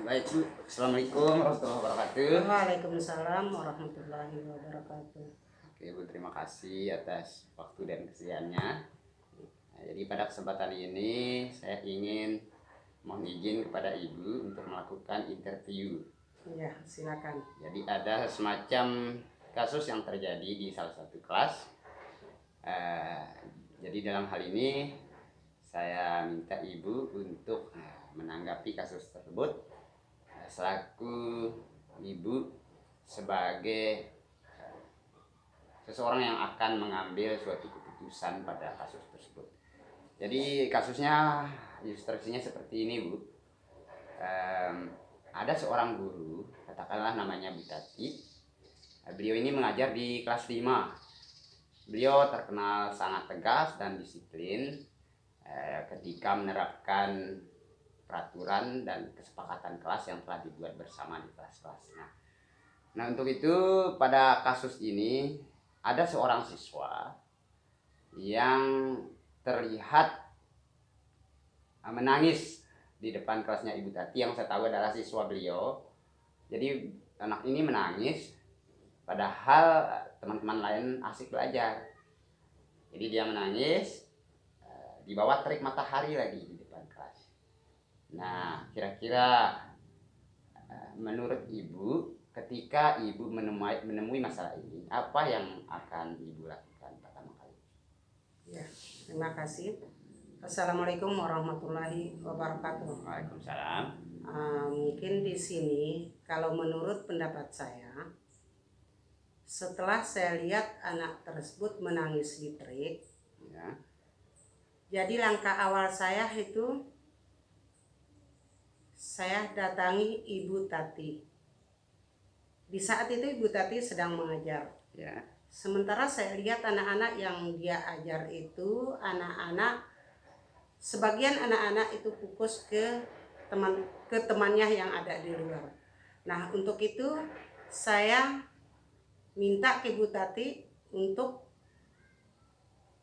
Baik Bu. Assalamualaikum warahmatullahi wabarakatuh. Waalaikumsalam warahmatullahi wabarakatuh. Oke Bu, terima kasih atas waktu dan kesediaannya. Jadi pada kesempatan ini saya ingin mohon izin kepada Ibu untuk melakukan interview. Ya, silakan. Jadi ada semacam kasus yang terjadi di salah satu kelas. Jadi dalam hal ini saya minta Ibu untuk menanggapi kasus tersebut selaku Ibu sebagai seseorang yang akan mengambil suatu keputusan pada kasus tersebut. Jadi kasusnya ilustrasinya seperti ini Bu. Ada seorang guru, katakanlah namanya Bu Tati. Beliau ini mengajar di kelas 5. Beliau terkenal sangat tegas dan disiplin ketika menerapkan peraturan dan kesepakatan kelas yang telah dibuat bersama di kelas-kelasnya. Nah untuk itu pada kasus ini ada seorang siswa yang terlihat menangis di depan kelasnya Ibu Tati, yang saya tahu adalah siswa beliau. Jadi anak ini menangis padahal teman-teman lain asik belajar. Jadi dia menangis di bawah terik matahari lagi di depan kelas. Nah kira-kira menurut Ibu, ketika Ibu menemui masalah ini, apa yang akan Ibu lakukan pertama kali? Ya, terima kasih. Assalamualaikum warahmatullahi wabarakatuh. Waalaikumsalam. Mungkin di sini kalau menurut pendapat saya, setelah saya lihat anak tersebut menangis di terik, Ya. jadi langkah awal saya itu saya datangi Ibu Tati. Di saat itu Ibu Tati sedang mengajar. Ya. Sementara saya lihat anak-anak yang dia ajar itu sebagian anak-anak itu fokus ke temannya yang ada di luar. Nah untuk itu saya minta ke Ibu Tati untuk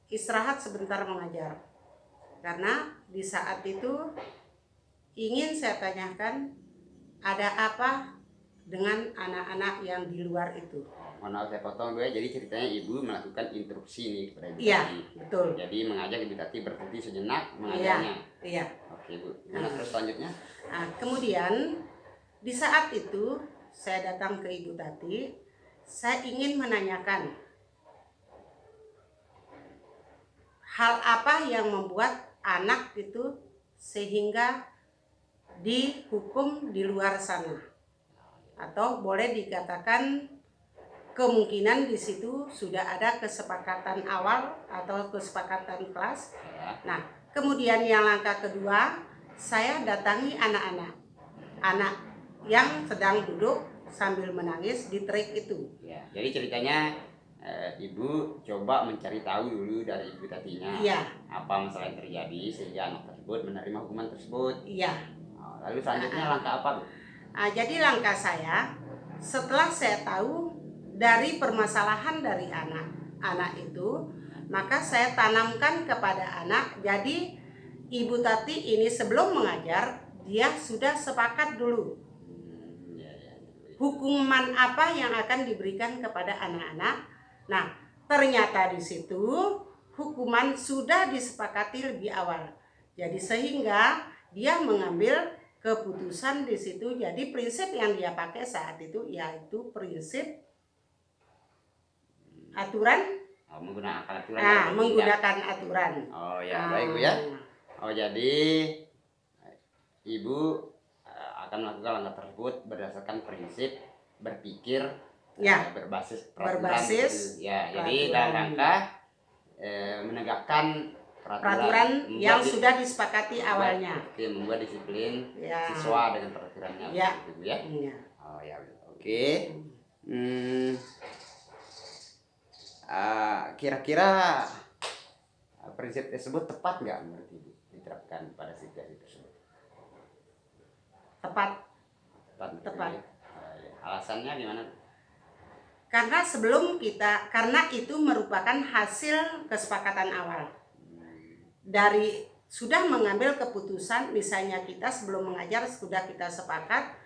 istirahat sebentar mengajar, karena di saat itu ingin saya tanyakan ada apa dengan anak-anak yang di luar itu. Mohon maaf saya potong dulu ya. Jadi ceritanya Ibu melakukan instruksi nih kepada Ibu Iya, Tati. betul. Jadi mengajak Ibu Tati berhenti sejenak mengajarnya. Iya. Oke Bu. Terus selanjutnya? Nah, kemudian di saat itu saya datang ke Ibu Tati, saya ingin menanyakan hal apa yang membuat anak itu sehingga dihukum di luar sana, atau boleh dikatakan kemungkinan di situ sudah ada kesepakatan awal atau kesepakatan kelas. Nah, kemudian yang langkah kedua, saya datangi anak-anak yang sedang duduk sambil menangis di terik itu. Ya, jadi ceritanya Ibu coba mencari tahu dulu dari Ibu Tatinya. Iya. Apa masalah yang terjadi sehingga anak tersebut menerima hukuman tersebut. Iya. Lalu selanjutnya langkah apa Bu? Jadi langkah saya setelah saya tahu dari permasalahan dari anak itu, maka saya tanamkan kepada anak. Jadi Ibu Tati ini sebelum mengajar dia sudah sepakat dulu hukuman apa yang akan diberikan kepada anak-anak. Nah, ternyata di situ hukuman sudah disepakati lebih awal. Jadi sehingga dia mengambil keputusan di situ. Jadi prinsip yang dia pakai saat itu yaitu prinsip aturan. Menggunakan aturan. Menggunakan aturan. Oh ya, baik Bu ya. Jadi Ibu akan melakukan langkah tersebut berdasarkan prinsip berpikir berbasis peraturan. Jadi dalam rangka menegakkan peraturan yang sudah disepakati awalnya. Membuat disiplin siswa dengan peraturannya. Gitu Bu ya. Oh ya, oke. Kira-kira prinsip tersebut tepat nggak menurut Ibu diterapkan pada situasi tersebut? Tepat. Ya. Alasannya gimana? Karena karena itu merupakan hasil kesepakatan awal dari sudah mengambil keputusan, misalnya kita sebelum mengajar sudah kita sepakat,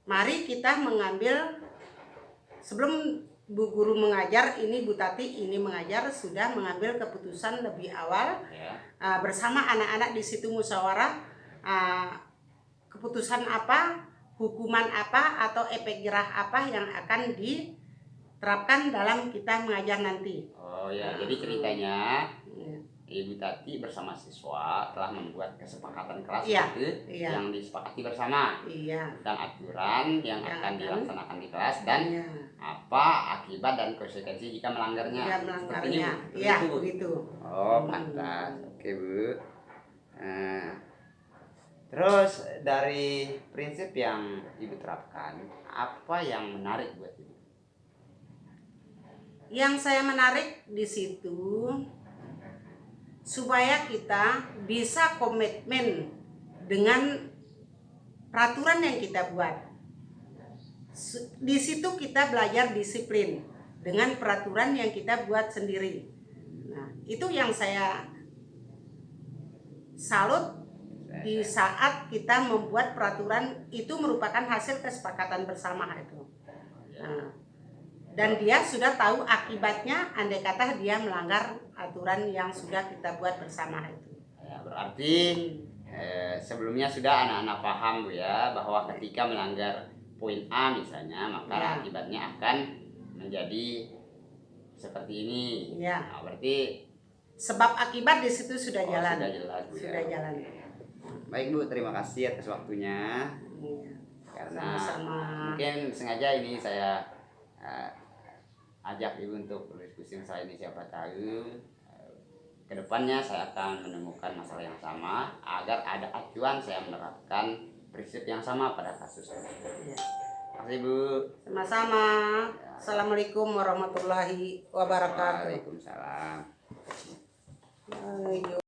mari kita mengambil sebelum Bu Guru mengajar, ini Bu Tati ini mengajar sudah mengambil keputusan lebih awal bersama anak-anak di situ musyawarah, keputusan apa, hukuman apa atau efek jerah apa yang akan diterapkan dalam kita mengajar nanti. Oh ya, jadi ceritanya Ibu Tati bersama siswa telah membuat kesepakatan kelas yang disepakati bersama tentang aturan yang akan dilaksanakan di kelas dan apa akibat dan konsekuensi jika melanggarnya. Iya, begitu. Oh, pantas. Oke, Bu. Terus dari prinsip yang Ibu terapkan, apa yang menarik buat Ibu? Yang saya menarik di situ supaya kita bisa komitmen dengan peraturan yang kita buat. Di situ kita belajar disiplin dengan peraturan yang kita buat sendiri. Nah, itu yang saya salut di saat kita membuat peraturan itu merupakan hasil kesepakatan bersama itu. Nah, dan dia sudah tahu akibatnya andai kata dia melanggar aturan yang sudah kita buat bersama itu. Ya, berarti sebelumnya sudah anak-anak paham Bu ya bahwa ketika melanggar poin A misalnya maka akibatnya akan menjadi seperti ini. Nah, berarti sebab akibat di situ sudah jalan. Sudah jelas Bu. Sudah jalan. Baik Bu, terima kasih atas waktunya. Karena mungkin sengaja ini saya ajak Ibu untuk berdiskusi masalah ini, siapa tahu kedepannya saya akan menemukan masalah yang sama agar ada acuan saya menerapkan prinsip yang sama pada kasus ini. Terima kasih Bu. Sama-sama. Assalamualaikum warahmatullahi wabarakatuh. Waalaikumsalam.